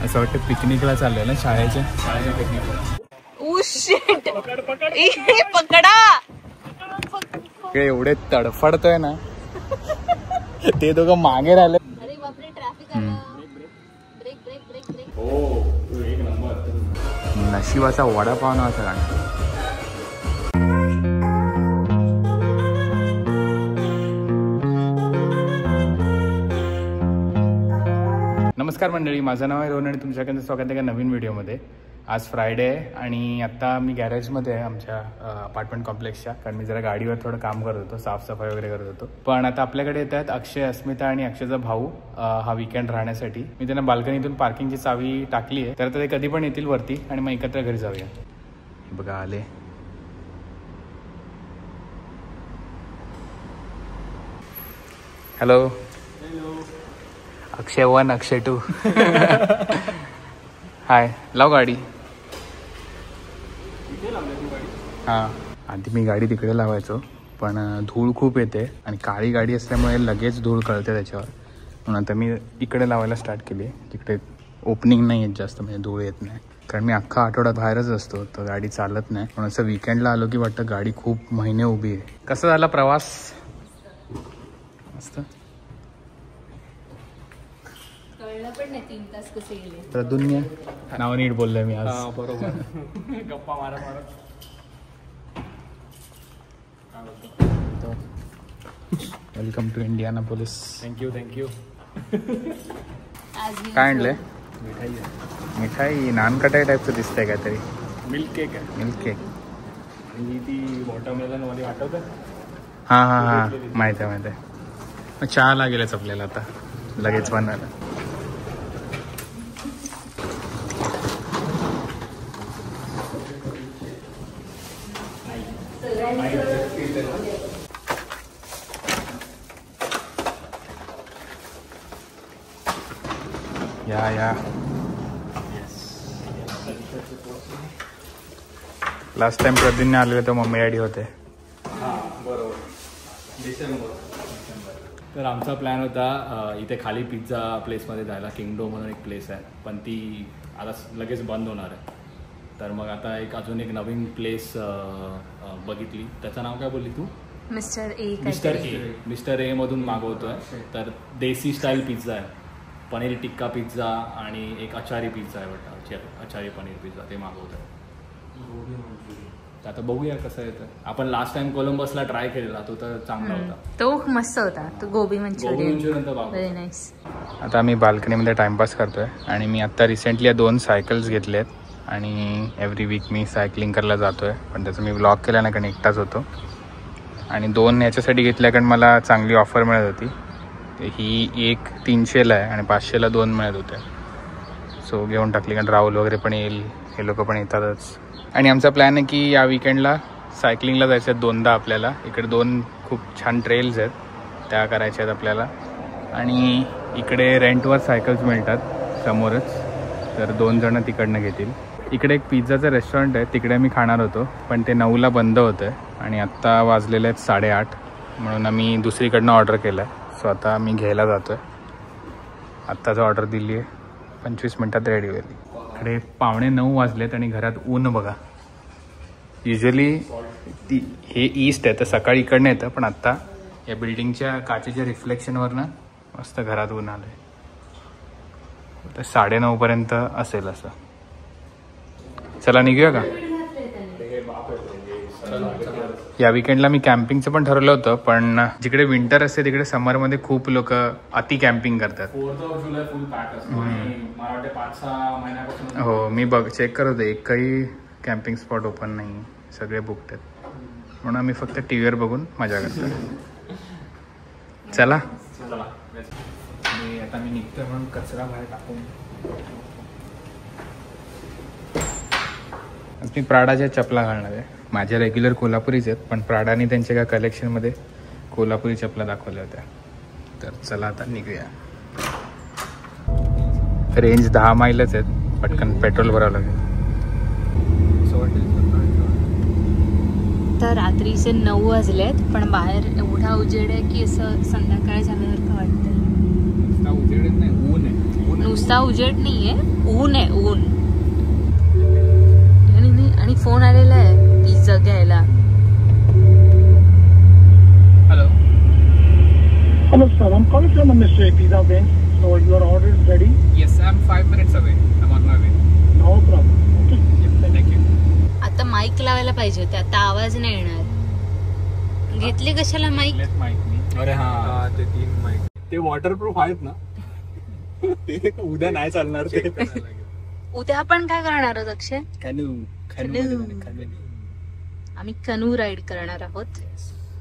असं वाटतं पिकनिकला चाललंय ना, शाळेच्या पिकनिकला. पकडा एवढे तडफडतोय ना ते दोघं मागे राहिले. नशिबाचा वडापाव नावाचं गाणं. नमस्कार मंडळी, माझं नाव आहे रोहन आणि तुमच्याकडे स्वागत आहे का नवीन व्हिडिओमध्ये. आज फ्रायडे आहे आणि आत्ता मी गॅरेजमध्ये आहे आमच्या अपार्टमेंट कॉम्प्लेक्सच्या, कारण मी जरा गाडीवर थोडं काम करत होतो, साफसफाई वगैरे करत होतो. पण आता आपल्याकडे येत आहेत अक्षय, अस्मिता आणि अक्षयचा भाऊ हा वीकेंड राहण्यासाठी. मी त्यांना बाल्कनीतून पार्किंगची चावी टाकली आहे, तर ते कधी पण येतील वरती आणि मग एकत्र घरी जाऊया. बघा आले. हॅलो. अक्षय 1 अक्षय 2. हाय, लाव गाडी. हां, आधी मी गाडी तिकडे लावायचो, पण धूळ खूप येते आणि काळी गाडी असल्यामुळे लगेच धूळ कळते त्याच्यावर, म्हणून आता मी इकडे लावायला स्टार्ट केली. तिकडे ओपनिंग नाही येत जास्त, म्हणजे धूळ येत नाही. कारण मी अख्खा आठवडा बाहेरच असतो, तर गाडी चालत नाही. म्हणून असं विकेंडला आलो की वाटतं गाडी खूप महिने उभी आहे. कसा झाला प्रवास? मस्त. प्रदुन्य नाव नीट बोललोय मी आज. बरोबर. गप्पा मारत welcome to Indianapolis. Thank you. काय आणलंय? मिठाई नान कटाई टाईपचं दिसतंय काहीतरी. मिल्क केक आहे. Milk cake. आणि ती वॉटरमेलन मध्ये आठवतं? हां माहिती आहे. चहा लागेलच आपल्याला आता लगेच बनायला. या लास्ट टाइम प्रदीपने आलेले तर मम्मी डॅडी होते. बरोबर, डिसेंबर. तर आमचा प्लॅन होता इथे खाली पिझ्झा प्लेसमध्ये जायला. किंगडो म्हणून एक प्लेस आहे, पण ती आता लगेच बंद होणार आहे. तर मग आता अजून एक नवीन प्लेस बघितली. त्याचं नाव काय बोलली तू? मिस्टर ए मधून मागवतोय. तर देसी स्टाईल पिझ्झा आहे, पनीर टिक्का पिझ्झा आणि एक अचारी पिझ्झा आहे वाटतं, अचारी पनीर पिझ्झा, ते मागवतोय. आता बघूया कसं येतं. आपण लास्ट टाइम कोलंबसला ट्राय केलेला, तो तर चांगला होता, तो मस्त होता. तो गोबी मंचुरियन व्हेरी नाईस. आता आम्ही बाल्कनीमध्ये टाइमपास करतोय आणि मी आत्ता रिसेंटली 2 सायकल्स घेतलेत आणि एव्हरी वीक मी सायकलिंग करायला जातोय. पण त्याचं मी व्लॉग केला नाही कारण एकटाच होतो. आणि 2 याच्यासाठी घेतल्या कारण मला चांगली ऑफर मिळत होती. ही एक 300ला आहे आणि 500ला 2 मिळत होते. सो घेऊन टाकली, कारण राहुल वगैरे पण येईल, हे लोक पण येतातच. आणि आमचा प्लॅन आहे की या विकेंडला सायकलिंगला जायचं आहे 2दा आपल्याला. इकडे 2 खूप छान ट्रेल्स आहेत, त्या करायच्या आहेत आपल्याला. आणि इकडे रेंटवर सायकल्स मिळतात समोरच, तर 2 जण तिकडनं घेतील. इकडे एक पिझ्झाचं रेस्टॉरंट आहे, तिकडे मी खाणार होतो, पण ते 9ला बंद होतं आहे आणि आत्ता वाजलेले आहेत 8:30, म्हणून आम्ही दुसरीकडनं ऑर्डर केलं आहे. सो आता मी घ्यायला जातो आहे. आत्ताच ऑर्डर दिली आहे, 25 मिनटात रेडी होईल. इकडे 8:45 वाजलेत आणि घरात ऊन बघा. युजली हे ईस्ट आहे तर सकाळी इकडनं येतं, पण आत्ता या बिल्डिंगच्या काचेच्या रिफ्लेक्शनवरनं मस्त घरात ऊन आलं आहे. तर 9:30पर्यंत असेल असं. चला निघूया का? या विकेंडला मी कॅम्पिंगचं पण ठरवलं होतं, पण जिकडे विंटर असते तिकडे समरमध्ये खूप लोक अति कॅम्पिंग करतात. 4 जुलै फुल पॅक असतो. मला वाटतं 5-6 महिन्यापासून. हो, मी चेक करत होते, एकही कॅम्पिंग स्पॉट ओपन नाही, सगळे बुकड आहेत. म्हणून आम्ही फक्त टीव्हीवर बघून मजा करतो. चला. आता मी निघतोय म्हणून कचरा बाहेर टाकून. मी प्राडाच्या चपला घालणार आहे. माझ्या रेग्युलर कोल्हापुरीच आहेत, पण प्राडाने त्यांच्या एका कलेक्शनमध्ये कोल्हापुरी चपला दाखवल्या होत्या. तर चला आता निघूया. रेंज 10 माईलच आहेत, पटकन पेट्रोल भरावं लागेल. तर रात्रीचे 9 वाजलेत, पण बाहेर एवढा उजेड आहे की असं संध्याकाळ झाल्यासारखं वाटतं. उजेड नाही, ऊन आहे. ऊन नुसता उजेड नाहीये, ऊन आहे ऊन. आणि फोन आलेला आहे पिझ्झा घ्यायला. Hello. Hello sir, I'm calling from the Mr. Pizza Bench. So your order is ready? Yes, I'm 5 minutes away. I'm on my way. No problem. Okay. Thank you. आता माईक लावायला पाहिजे होते, आता आवाज नाही येणार. घेतले कशाला माईक? अरे हा ते 3 माईक ते वॉटरप्रूफ आहेत ना. ते उद्या नाही चालणार ते. उद्या आपण काय करणार आहोत अक्षय? आम्ही कनू राईड करणार आहोत.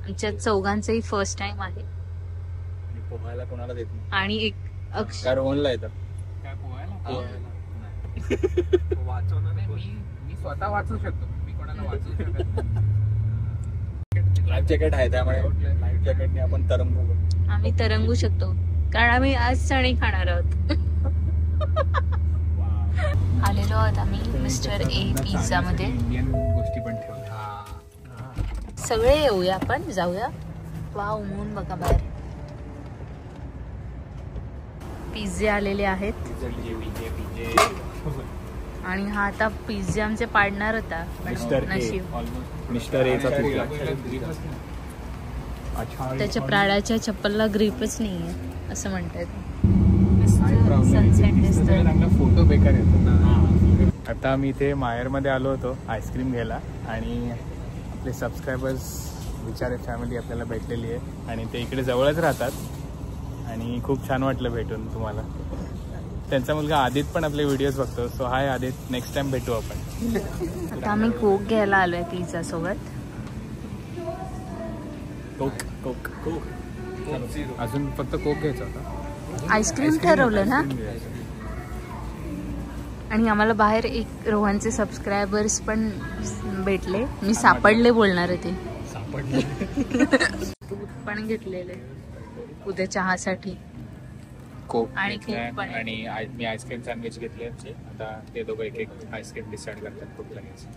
आमच्या चौघांचंही फर्स्ट टाइम आहे. पोहायला कोणाला देत नाही. आणि एक अक्षय काय रोहनला येतं काय वाचवणार नाही. मी स्वतः वाचू शकतो, मी कोणाला वाचू शकत नाही. लाईफ जॅकेट आहे त्यामुळे लाईफ जॅकेटने आपण तरंगू. आम्ही तरंगू शकतो कारण आम्ही आज चणे खाणार आहोत. आलेलो आहोत आम्ही मिस्टर ए पिझ्झा मध्ये. इंडियन गोष्टी पण ठेवल्या. सगळे येऊया आपण, जाऊया. वाव, ऊन बघा बाहेर. पिझ्झे आलेले आहेत आणि हा आता पिझ्झे आमचे पाडणार होता. नशीब मिस्टर एचा त्याच्या प्राडाच्या चप्पलला ग्रिपच नाहीये असं म्हणतात. फोटो बेकार येतो. आता आम्ही इथे माहेरमध्ये आलो होतो आईस्क्रीम घ्यायला आणि आपले सबस्क्रायबर्स विचारे फॅमिली आपल्याला भेटलेली आहे आणि ते इकडे जवळच राहतात आणि खूप छान वाटलं भेटून तुम्हाला. त्यांचा मुलगा आदित पण आपले व्हिडिओज बघतो. सो हाय आदित, नेक्स्ट टाइम भेटू आपण. आता आम्ही कोक घ्यायला आलोय पिझ्झा सोबत. कोक अजून फक्त कोक घ्यायचा होता. आईस्क्रीम ठरवलं ना. आणि आम्हाला बाहेर एक रोहनचे सबस्क्रायबर्स पण भेटले. मी सापडले बोलणार होते. पण घेतलेले उद्या चहासाठी कोक आणि कोक पण. आणि मी आईस्क्रीम सँडविच घेतले. आता ते दोघं एक एक आईस्क्रीम डिसाईड करतात कुठलं घ्यायचं.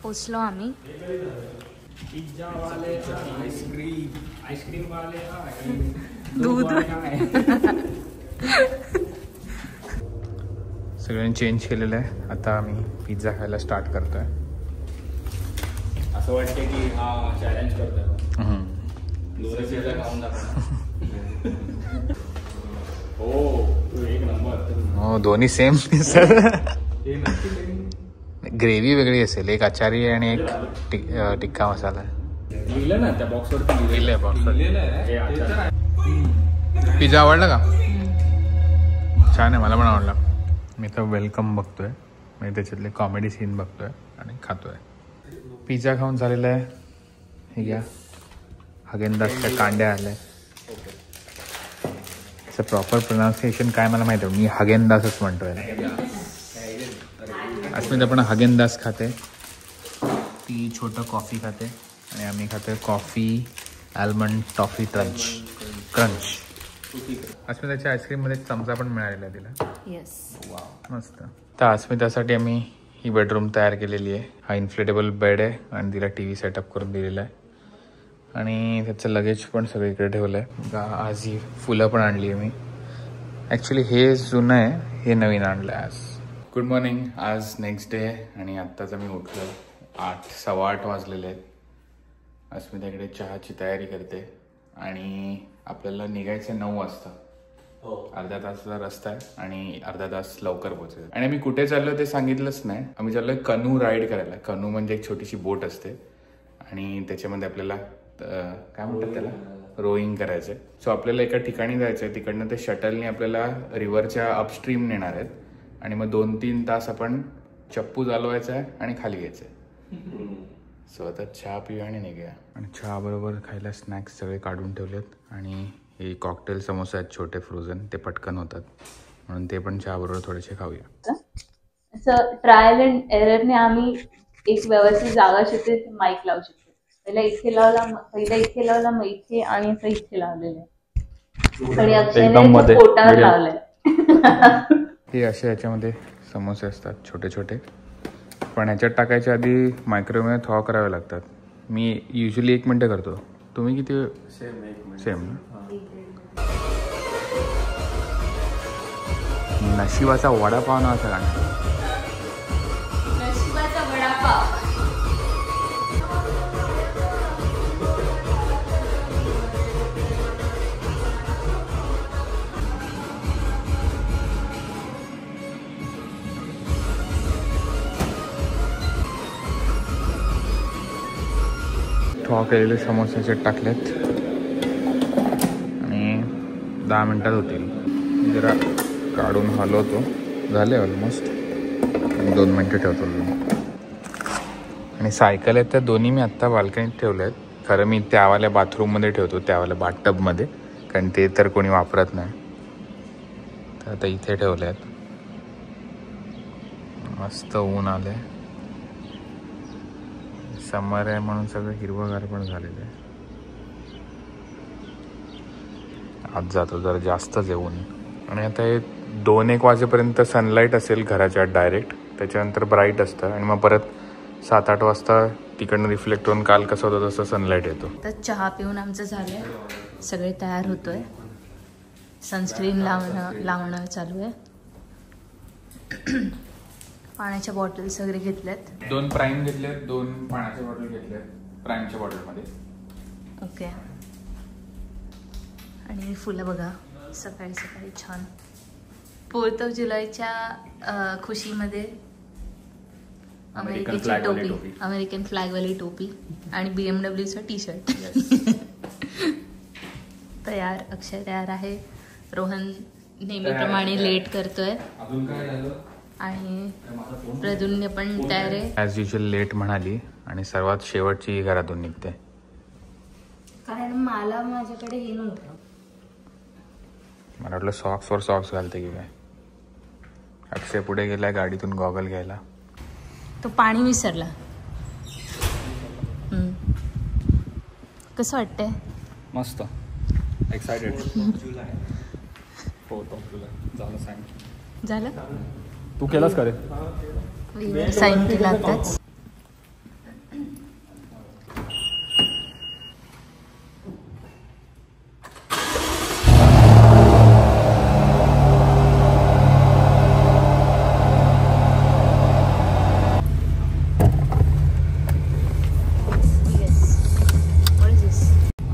पोचलो आम्ही. दूध सगळ्यांनी चेंज केलेलं आहे. आता आम्ही पिझ्झा खायला स्टार्ट करतोय. असं वाटतं की हा चॅलेंज करतोय. पिझ्झा खाऊन दाखव. हो एक नंबर. हो दोन्ही सेम. ग्रेव्ही वेगळी असेल. एक आचारी आणि एक टिक्का मसाला. लिहिलं ना त्या बॉक्सवरती. लिहिलंय बॉक्सवर. पिझ्झा आवडला का? छान आहे, मला पण आवडला. मी तर वेलकम बघतोय, म्हणजे त्याच्यातले कॉमेडी सीन बघतोय आणि खातोय. पिझ्झा खाऊन झालेला आहे. हे घ्या, हगेनदासच्या कांड्या आल्या. त्याचं प्रॉपर प्रोनाऊन्सिएशन काय मला माहिती आहे. मी हगेनदासच म्हणतोय. अस्मिता पण हगेनदास खाते. ती छोटं कॉफी खाते आणि आम्ही खातोय कॉफी आल्मंड टॉफी क्रंच. अस्मिताच्या आईस्क्रीममध्ये चमचा पण मिळालेला आहे तिला. येस, वाव मस्त. तर अस्मितासाठी आम्ही ही बेडरूम तयार केलेली आहे. हा इन्फ्लेटेबल बेड आहे आणि तिला टी व्ही सेटअप करून दिलेला आहे आणि त्याचं लगेज पण सगळं इकडे ठेवलं आहे. आज ही फुलं पण आणली आहे मी. ॲक्च्युली हे जुनं आहे, हे नवीन आणलं आहे आज. Good morning. आज नेक्स्ट डे आहे आणि आत्ताच आम्ही उठलो. 8:15 वाजलेले आहेत. अस्मिता इकडे चहाची तयारी करते आणि आपल्याला निघायचं 9 वाजता. अर्धा तासाचा रस्ता आहे आणि अर्धा तास लवकर पोहोचेल. आणि आम्ही कुठे चाललो ते सांगितलंच नाही. आम्ही चाललोय कनू राईड करायला. कनू म्हणजे एक छोटीशी बोट असते आणि त्याच्यामध्ये आपल्याला काय म्हणतात त्याला, रोईंग करायचंय. सो आपल्याला एका ठिकाणी जायचंय. तिकडनं ते शटलने आपल्याला रिव्हरच्या अपस्ट्रीम नेणार आहेत आणि मग 2-3 तास आपण चप्पू चालवायचा आहे आणि खाली घ्यायचंय. सो आता चहा पिऊया आणि निघूया. आणि चहा बरोबर खायला स्नॅक्स सगळे काढून ठेवलेत आणि हे कॉकटेल समोसे आहेत छोटे फ्रोझन. ते पटकन होतात म्हणून ते पण चहा बरोबर थोडेसे खाऊया. असं ट्रायल अँड एररने आम्ही एक व्यवस्थित जागा शकते माईक लावू शकतो. पहिला इथे लावला मग इथे आणि असं इथे लावलेलं आहे. आणि अक्षयने पोटावर लावलंय. हे असे याच्यामध्ये समोसे असतात छोटे छोटे, पण ह्याच्यात टाकायच्या आधी मायक्रोवेव्हमध्ये थॉ करावे लागतात. मी युजली 1 मिनटं करतो. तुम्ही किती? सेम ना. नशिबाचा वडापाव नावाचं गाणं. नशिबाचा वडापाव. ठॉ केलेले समोसे टाकलेत आणि 10 मिनटात होतील. जरा काढून हलवतो. झाले ऑलमोस्ट. 2 मिनटं ठेवतो. आणि सायकल आहेत त्या दोन्ही मी आत्ता बाल्कनीत ठेवल्या आहेत. खरं मी त्यावाल्या बाथरूममध्ये ठेवतो, त्यावाल्या बाथटबमध्ये, कारण ते तर कोणी वापरत नाही. तर आता इथे ठेवले आहेत. मस्त ऊन आले. समर आहे म्हणून सगळं हिरवंगार पण झालेलं आहे. आज जातो जरा जास्तच येऊन. आणि आता हे 2-1 वाजेपर्यंत सनलाईट असेल घराच्या डायरेक्ट. त्याच्यानंतर ब्राईट असतं आणि मग परत 7-8 वाजता तिकडनं रिफ्लेक्ट होऊन काल कसं होतं तसं सनलाईट येतो. तर चहा पिऊन आमचं झालंय. सगळे तयार होतोय. सनस्क्रीन लावणं चालू आहे. पाण्याच्या बॉटल्स वगैरे घेतल्यात. 2 प्राईम घेतलेत, 2 पाण्याच्या बॉटल घेतल्यात प्राईमच्या बॉटलमध्ये. ओके. आणि फुलं बघा सकाळी सकाळी छान. 4th of जुलैच्या खुशीमध्ये अमेरिकेची टोपी, अमेरिकन फ्लॅगवाली टोपी आणि BMWचा टी-शर्ट. तयार. अक्षय तयार आहे. रोहन नेहमीप्रमाणे लेट करतोय. अजून काय झालं? आणि प्रदुन्य पण तयार आहे. ॲज युजल लेट म्हणाली आणि सर्वात शेवटची घरातून निघते. कारण मला माझ्याकडे हे नव्हतं. मला वाटलं सॉक्सवर सॉक्स घालते की काय. अक्षय पुढे गेलाय गाडीतून गॉगल घ्यायला. तो पाणी विसरला. कसं वाटतंय? मस्त. एक्सायटेड. 4th of July झालं साईन. झालं? तू केलास का रे? साईन केला आताच.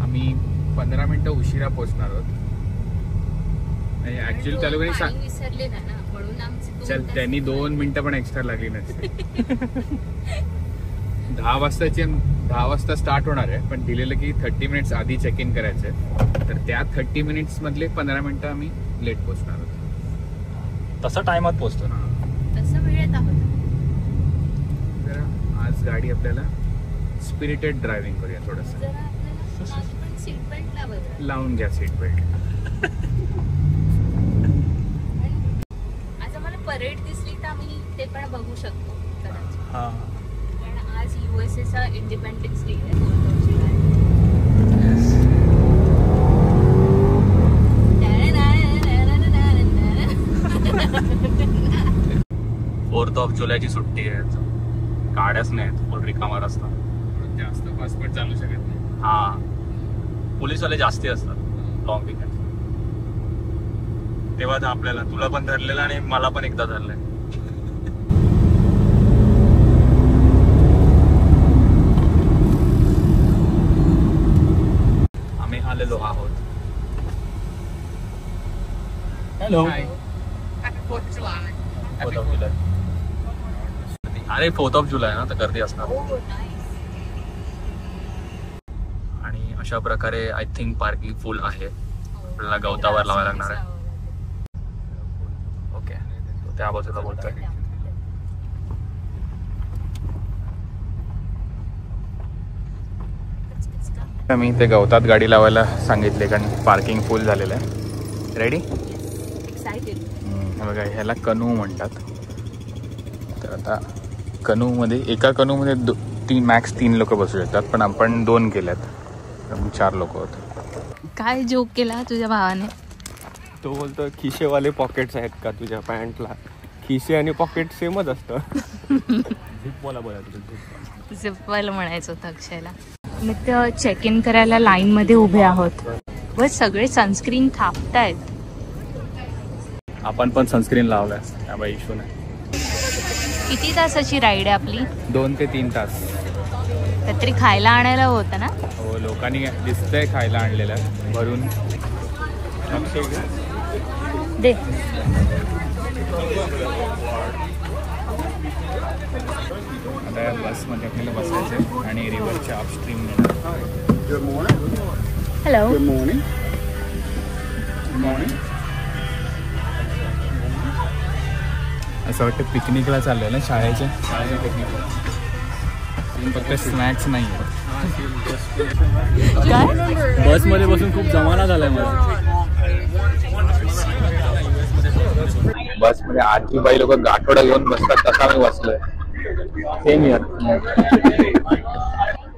आम्ही 15 मिनिटं उशिरा पोहोचणार आहोत. ऍक्च्युअली त्या लोकांनी विसरले ना म्हणून आमचे चल त्यांनी 2 मिनिटं पण एक्स्ट्रा लागली नसते. 10 वाजता स्टार्ट होणार आहे, पण दिलेलं की 30 मिनिट्स आधी चेक इन करायचं आहे. तर त्या 30 मिनिट्स मधले 15 मिनिटं आम्ही लेट पोहोचणार आहोत. तसा टायमात पोहोचतो ना. तसं वेळेत आहोत. जरा आज गाडी आपल्याला स्पिरिटेड ड्रायव्हिंग करूया थोडंसं. जरा आपल्याला पण सीट बेल्ट लावायचं. लावून घ्या सीट बेल्ट. आज आम्हाला परेड दिसली तर आम्ही ते पण बघू शकतो कदाचित. हां. कारण आज USA इंडिपेंडन्स डे आहे 4th of July. 4th of Julyची सुट्टी आहे. गाड्याच नाहीत, फुल रिकामा रस्ता. जास्त फास्ट पण चालू शकत नाही. हा, पोलीसवाले जास्ती असतात लॉंग विकेंड. तेव्हा आपल्याला तुला पण धरलेलं आणि मला पण एकदा धरलंय. आम्ही आलेलो आहोत. हॅलो. 4th of July. अरे 4th of July ना, तर गर्दी असणार. आणि अशा प्रकारे आय थिंक पार्किंग फुल आहे. आपल्याला गवतावर लावायला लागणार आहे. ओके, त्या बाजूला बोलतोय. मी ते गवतात गाडी लावायला सांगितले कारण पार्किंग फुल झालेलं आहे. रेडी? एक्साइटेड. बघा ह्याला कनू म्हणतात. तर आता कनूमध्ये एका कनूमध्ये मॅक्स 3 लोक बसू शकतात, पण आपण 2 केल्यात, 4 लोक होते. काय जोक केला तुझ्या भावाने? तो बोलतो खिशेवाले पॉकेट्स आहेत का तुझ्या पॅन्टला? खिशे आणि पॉकेट सेमच असतं. झिपवाला बोला तुझं. झिपवायला म्हणायचं होतं अक्षयला. मी तर चेक इन करायला लाईन मध्ये उभे आहोत. बस सगळे सनस्क्रीन थापतायत. आपण पण सनस्क्रीन लावलाय, त्यामुळे इश्यू नाही. किती तासाची राईड आहे आपली? 2 ते 3 तास. काहीतरी खायला आणायला होतं ना? हो, लोकांनी दिसतंय खायला आणलेलं भरून. दे. आता बसमध्ये आपल्याला बसायचं आणि रिव्हरच्या अपस्ट्रीम. हॅलो. Good morning. असं वाटतं पिकनिकला चाललंय ना, शाळेच्या पिकनिक. फक्त स्नॅक्स नाही आहे. बसमध्ये बसून खूप जमाना झालाय मला. बसमध्ये आजीबाई लोक गाठोडा घेऊन बसतात तसा मी बसलोय. Same year.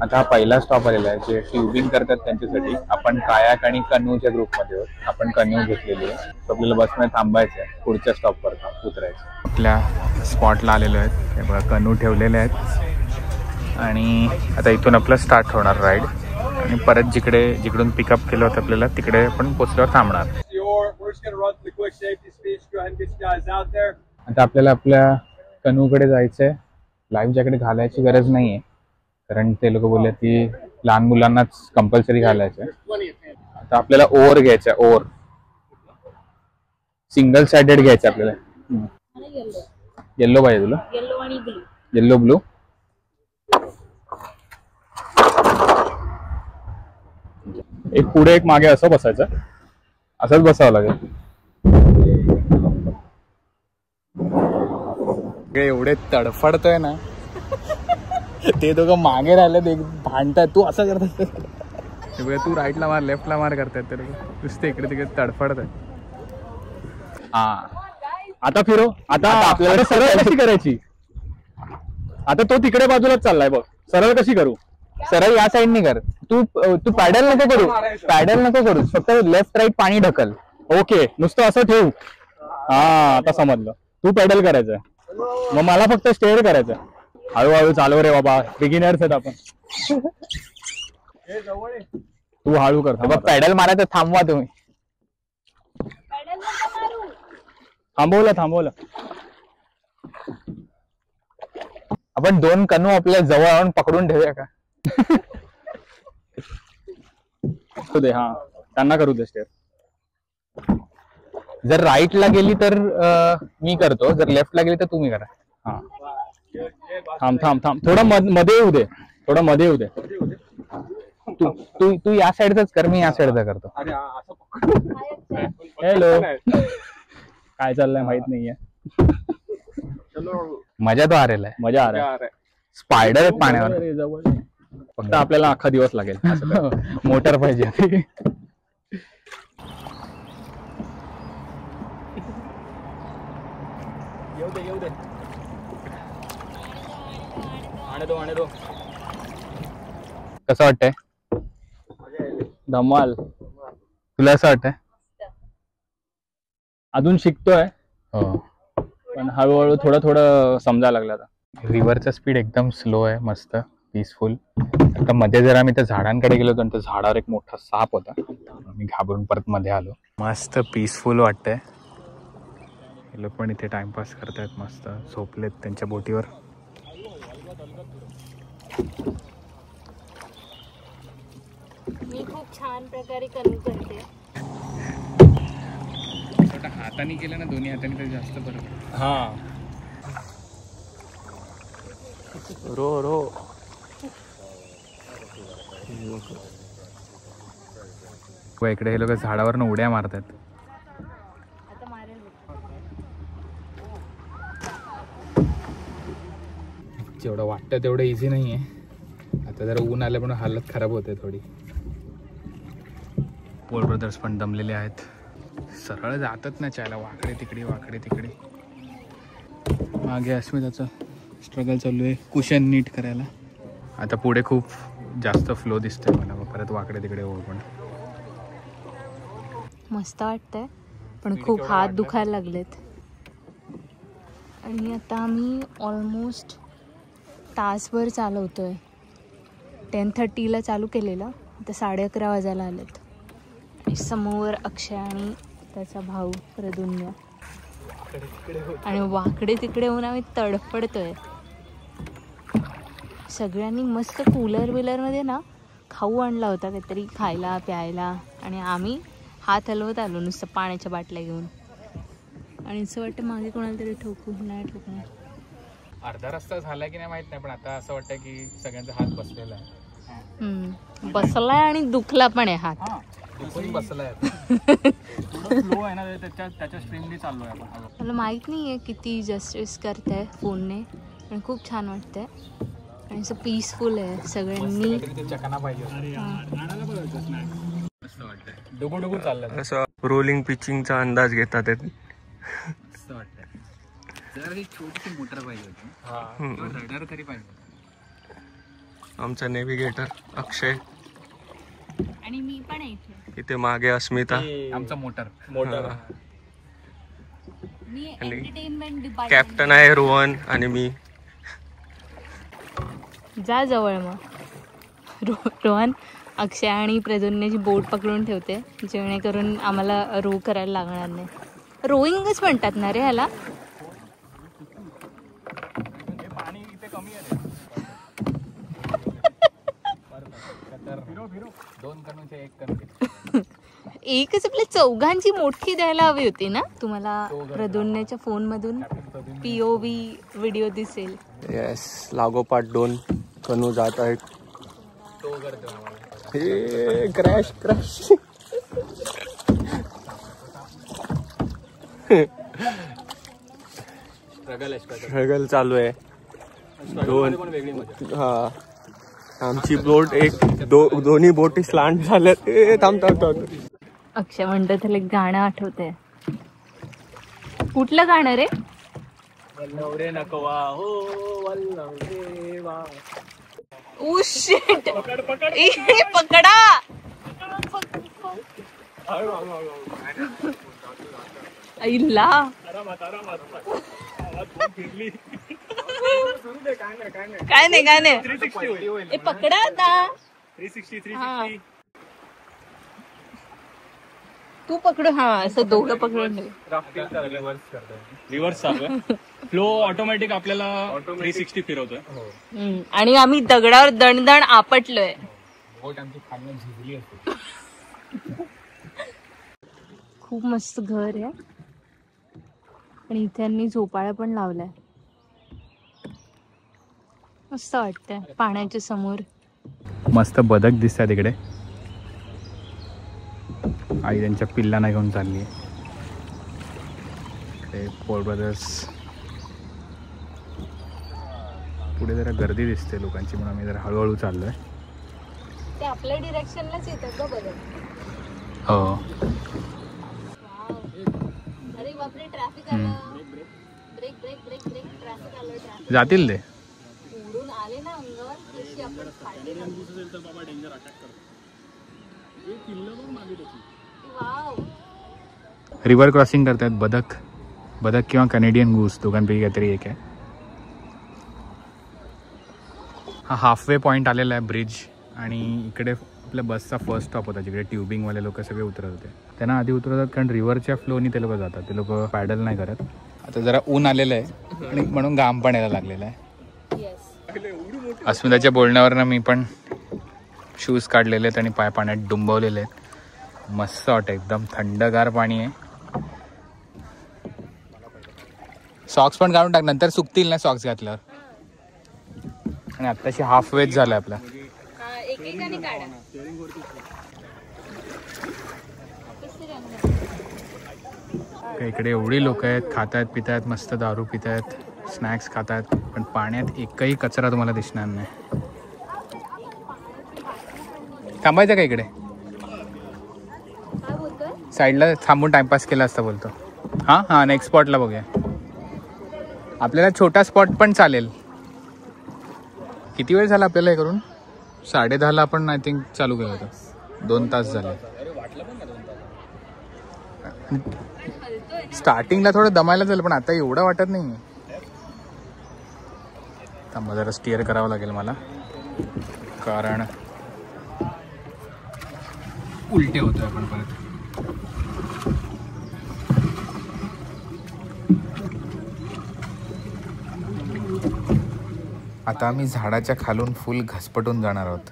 आता हा पहिला स्टॉप आलेला आहे. जे ट्युबिंग करतात त्यांच्यासाठी. आपण कायाक आणि कन्नूच्या ग्रुपमध्ये आहोत. आपण कन्नू घेतलेली आहे. तर आपल्याला बसमध्ये थांबायचं आहे, पुढच्या स्टॉपवर उतरायचं. आपल्या स्पॉटला आलेलो आहेत. हे बघा कन्नू ठेवलेले आहेत आणि आता इथून आपलं स्टार्ट होणार राईड. आणि परत जिकडून पिकअप केलं होतं आपल्याला तिकडे पण पोचल्यावर थांबणार. आता आपल्याला आपल्या कन्नूकडे जायचंय. लाईफ जॅकेट घालायची गरज नाहीये, कारण ते लोक बोलले की लहान मुलांनाच कंपल्सरी घालायचं. आता आपल्याला ओव्हर घ्यायचा. ओव्हर सिंगल साइडेड घ्यायचं आपल्याला. येल्लो पाहिजे तुला? Yellow blue. एक पुढे एक मागे असं बसायचं. असंच बसावं लागेल. एवढे तडफडतोय ना, ते दोघं मागे राहिले, ते भांडतात. तू असं करतात. तू राईटला मार, लेफ्टला मार करतात ते लोक. नुसते इकडे तिकडे तडफडत आहे. हा, आता फिरो. आता आपल्याला सरळ कशी करायची? आता तो तिकडे बाजूलाच चाललाय बघ. सरळ कशी करू? सरळ या साईडनी कर. तू पॅडल नको करू. पॅडल नको करू. फक्त लेफ्ट राईट पाणी ढकल. ओके, नुसतं असं ठेवू. हा, आता समजलं. तू पॅडल करायचं, मग मला फक्त स्टेअर करायचं. हळूहळू चालव रे बाबा, बिगिनर्स आहेत आपण. तू हळू कर. पॅडल मारायचं. थांबवा तुम्ही. थांबवलं. आपण 2 कन्नू आपल्या जवळ आणून पकडून ठेवूया का? दे. हा, त्यांना करू दे स्टेअर. जर राईटला गेली तर मी करतो, जर लेफ्टला गेली तर तुम्ही करा. हा, थांब. थोडं मध्ये येऊ दे. तू या साईडचाच कर, मी या साईडचा करतो. हॅलो. काय चाललंय माहित नाहीये. मजा तो आलेला आहे. मजा आ रहा है. स्पायडर आहेत पाण्यावर. फक्त आपल्याला अख्खा दिवस लागेल. मोटर पाहिजे. येऊ दे. आणे दो. कसं वाटतंय? धमाल. तुला असं वाटतंय? अजून शिकतोय, हो, पण हळूहळू थोडं समजायला लागलं. आता रिव्हरचा स्पीड एकदम स्लो आहे, मस्त पीसफुल. आता मध्ये जर आम्ही त्या झाडांकडे गेलो तर त्या झाडावर एक मोठा साप होता. मी घाबरून परत मध्ये आलो. मस्त पीसफुल वाटतंय. हे लोक पण इथे टाइमपास करतायत. मस्त झोपलेत त्यांच्या बोटीवर. मी खूप छान प्रकारे कन्नू करते. हाताने केलं ना, दोन्ही हाताने तर जास्त बरं. हा, रो. इकडे हे लोक झाडावरनं उड्या मारतात. आता मारेल. जेवढं वाटतं तेवढं इझी नाही आहे. आता जरा ऊन आलं पण हालत खराब होते थोडी. पोल ब्रदर्स पण दमलेले आहेत. सरळ जातात ना चायला, वाकडे तिकडे. मागे अस्मिताचं स्ट्रगल चालू आहे कुशन नीट करायला. आता पुढे खूप जास्त फ्लो दिसतोय मला. परत वाकडे तिकडे हो. पण मस्त वाटतंय, पण खूप हात दुखायला लागलेत. आणि आता आम्ही ऑलमोस्ट तासभर चालवतोय. 10:30ला चालू केलेलं, आता 11:30 वाजायला आलेत. समोर अक्षय आणि त्याचा भाऊ प्रदुन्य आणि वाकडे तिकडे होऊन आम्ही तडफडतोय. सगळ्यांनी मस्त कूलर बिलरमध्ये ना खाऊ आणला होता काहीतरी खायला प्यायला, आणि आम्ही हात हलवत आलो नुसतं पाण्याच्या बाटल्या घेऊन. आणि असं वाटतं मागे कोणाला तरी ठोकू, नाही ठोकणार. अर्धा रस्ता झालाय की नाही माहित नाही, पण आता असं वाटतं की सगळ्यांचा हात बसलेला आहे. बसलाय आणि दुखला पण आहे हात. बसलाय फ्लो आहे ना त्याच्या स्ट्रीमने चाललो आहे आपण. मला माहित नाहीये किती जस्टिस करताय फोनने, पण खूप छान वाटतंय आणि असं पीसफुल आहे. सगळ्यांनी चकाना पाहिजे डुगू चाललं. असं रोलिंग पिचिंगचा अंदाज घेतात ते. मस्त वाटतंय. जरा एक छोटीशी मोटर पाहिजे होती, रडार तरी पाहिजे. आमचा नेव्हिगेटर अक्षय आणि मी पण आहे इथे मागे अस्मिता, आमचा मोटर. मी एंटरटेनमेंट डिपार्टमेंट. कॅप्टन आहे रोहन आणि मी. जा जवळ मग. रोहन अक्षय आणि प्रदुन्याची बोट पकडून ठेवते जेणेकरून आम्हाला रो करायला लागणार नाही. रोईंगच म्हणतात ना रे ह्याला. पाणी इथे कमी आहे. दोन कणूचे एक कणू. एकच आपल्या चौघांची मोठी द्यायला हवी होती ना तुम्हाला. प्रदुन्याच्या फोन मधून POV व्हिडिओ दिसेल. येस, लागोपाठ 2 कनू जात आहेत. हे क्रॅश स्ट्रगल चालू आहे. 2 हा आमची बोट दोन्ही बोटी स्लांट झाल्यात. थांब. अक्षय म्हणतो त्याला एक गाणं आठवतंय. कुठलं गाणं रे? वल्लवरे नकवा हो वल्लवरे वा. ओ शिट, पकडा. आईला काय नाही पकडा आता. 360 तू पकडू. हा असं दोघं पकडून रिव्हर्स चालू आहे. फ्लो ऑटोमॅटिक आपल्याला 360 फिरवतोय. आणि आम्ही दगडावर दणदण आपटलोय. बोट आमची खाली झिजली असते. खूप मस्त घर आहे आणि इथे यांनी झोपाळा पण लावलाय. मस्त वाटतंय पाण्याच्या समोर. मस्त बदक दिसतात तिकडे. आई त्यांच्या पिल्लांना घेऊन चालली आहे. Port brothers. पुढे जरा गर्दी दिसते लोकांची, म्हणून आम्ही जरा हळूहळू चाललोय. ते आपल्या डिरेक्शनलाच येतात का बदक? हो. अरे बापरे, ट्रॅफिक आलं. ब्रेक ट्रॅफिक आलं. जातील ते. उडून आले ना अंगावर तशी आपण फाडली. रिव्हर क्रॉसिंग करतात बदक किंवा कॅनेडियन गूस, दोघांपैकी काहीतरी एक आहे. हा हाफवे पॉईंट आलेला आहे ब्रिज. आणि इकडे आपल्या बसचा फर्स्ट स्टॉप होता जिकडे ट्युबिंगवाले लोक सगळे उतरत होते. त्यांना आधी उतरवतात कारण रिव्हरच्या फ्लोनी ते लोक जातात. ते लोक पॅडल नाही करत. आता जरा ऊन आलेलं आहे आणि म्हणून घाम पण यायला लागलेला आहे. अस्मिताच्या बोलण्यावरनं मी पण शूज काढलेले आहेत आणि पाय पाण्यात डुंबवलेले आहेत. मस्त वाटतं, एकदम थंडगार पाणी आहे. सॉक्स पण काढून टाक, नंतर सुकतील ना सॉक्स घातल्यावर. आणि आत्ताशी हाफ वेज झालं आपला. इकडे एवढी लोक आहेत, खात आहेत पित आहेत, मस्त दारू पित आहेत, स्नॅक्स खात आहेत, पण पाण्यात एकही कचरा तुम्हाला दिसणार नाही. थांबायचं का इकडे? साईडला थांबून टाइमपास केला असता बोलतो. हां नेक्स्ट स्पॉटला बघूया. आपल्याला छोटा स्पॉट पण चालेल. किती वेळ झाला आपल्याला हे करून? 10:30 आपण आय थिंक चालू केलं होतं. 2 तास झाले. स्टार्टिंगला थोडं दमायला झालं, पण आता एवढं वाटत नाही. त्यामुळे जरा स्टिअर करावं लागेल मला, कारण उलटे होतोय आपण परत. आता आम्ही झाडाच्या खालून फुल घसपटून जाणार आहोत.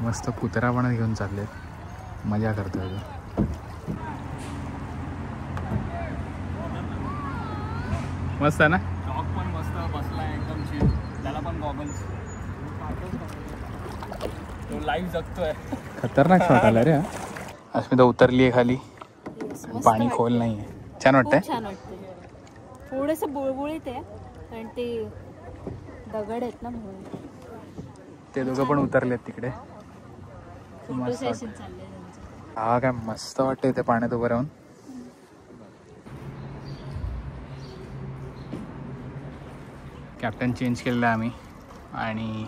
मस्त कुत्रा पण घेऊन चालले, मजा करतोय. मस्त आहे ना. डॉग पण मस्त बसलाय एकदम चिल, त्याला पण गॉगल्स, तो लाईव्ह जगतोय. खतरनाक शॉट आला रे. अस्मिता उतरली आहे खाली, पाणी खोल नाही आहे. छान वाटतंय. छान वाटतंय. थोडंसं बुळबुळीत आहे कारण ते दगड आहेत ना म्हणून. ते दोघं पण उतरलेत तिकडे. मस्त हा काय मस्त वाटतंय ते पाण्यात उभं राहून. कॅप्टन चेंज केलेलं आहे आम्ही आणि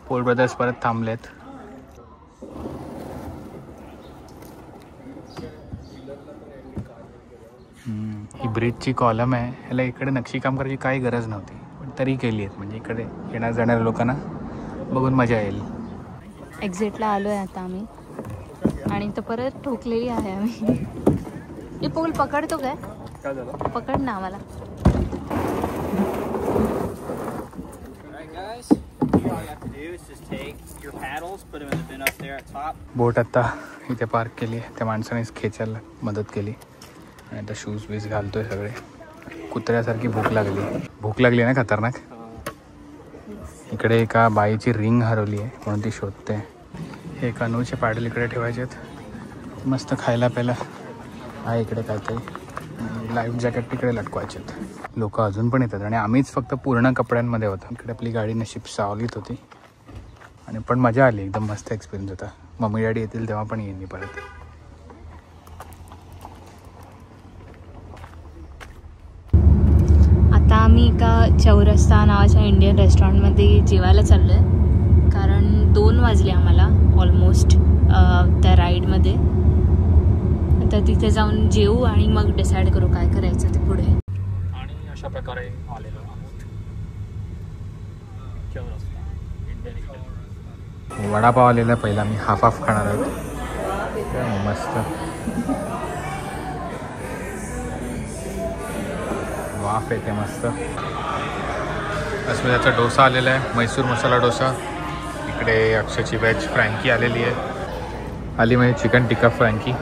पोल ब्रदर्स परत थांबलेत. ही ब्रिजची कॉलम आहे, ह्याला इकडे नक्षीकाम करायची काही गरज नव्हती, पण तरी केली आहेत. म्हणजे इकडे येणार जाणाऱ्या लोकांना बघून मजा येईल. एक्झिटला आलोय आता आम्ही आणि तर परत ठोकलेली आहे आम्ही. हे पोल पकडतो काय? पकड ना आम्हाला. बोट आता इथे पार्क केली आहे, त्या माणसानेच खेचायला मदत केली आणि आता शूज बीज घालतोय सगळे. कुत्र्यासारखी भूक लागली ना खतरनाक. इकडे एका बाईची रिंग हरवली आहे म्हणून ती शोधते. हे कानूचे पॅडल इकडे ठेवायचे आहेत. मस्त खायला प्यायला आहे इकडे काहीतरी. लाईफ जॅकेट तिकडे लटकवायचे आहेत. लोक अजून पण येतात आणि आम्हीच फक्त पूर्ण कपड्यांमध्ये होतो. इकडे आपली गाडी नशीब सावलीत होती आणि पण मजा आली. एकदम मस्त एक्सपिरियन्स होता. मम्मी डॅडी येतील तेव्हा पण येईन मी परत. आता आम्ही एका चौरस्ता नावाच्या इंडियन रेस्टॉरंटमध्ये जेवायला चाललो आहे कारण 2 वाजले आम्हाला ऑलमोस्ट त्या राईडमध्ये. तर तिथे जाऊन जेवू आणि मग डिसाईड करू काय करायचं ते पुढे. आणि अशा प्रकारे आलेलो आहोत चौरस्ता इंडियन. वडापाव आलेला पहिला मी हाफ खाणार आहोत. मस्त वाफ येते मस्त. अस्मिताचा डोसा आलेला आहे, मैसूर मसाला डोसा. इकडे अक्षयची व्हेज फ्रँकी आलेली आहे. आली म्हणजे चिकन टिक्का फ्रँकी.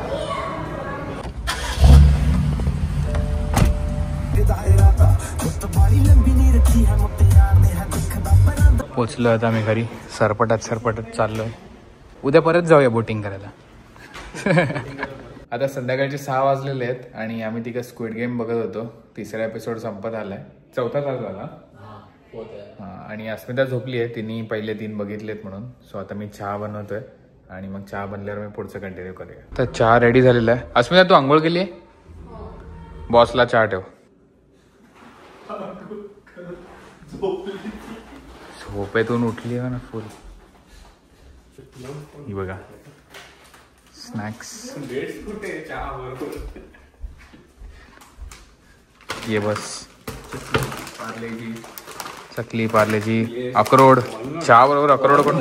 पोचलो आता आम्ही घरी. सरपटत चाललो आहे. उद्या परत जाऊया बोटिंग करायला. आता संध्याकाळचे 6 वाजलेले आहेत आणि आम्ही तिकडे स्क्विड गेम बघत होतो. 3रा एपिसोड संपत आलाय. 4था तास झाला. आणि अस्मिता झोपली आहे, तिने पहिले 3 बघितलेत म्हणून. सो आता मी चहा बनवतोय आणि मग चहा बनल्यावर मी पुढचं कंटिन्यू करूया. तर चहा रेडी झालेला आहे. अस्मिता तू आंघोळ केली आहे? बॉसला चहा ठेव. झोपेतून उठली आहे ना फुल. ही बघा स्नॅक्स. ये बस चकली पार्लेजी अक्रोड. चहा बरोबर अक्रोड पण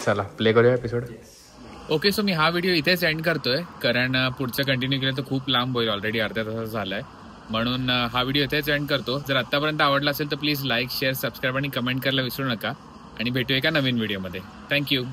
चला प्ले करूया एपिसोड. ओके, सो मी हा व्हिडिओ इथेच एंड करतोय कारण पुढचं कंटिन्यू केलं तर खूप लांब होईल. ऑलरेडी अर्ध्या तासाचा झालाय म्हणून हा व्हिडिओ इथेच एंड करतो. जर आत्तापर्यंत आवडला असेल तर प्लीज लाईक शेअर सबस्क्राईब आणि कमेंट करायला विसरू नका आणि भेटूया एका नवीन व्हिडिओमध्ये. थँक्यू.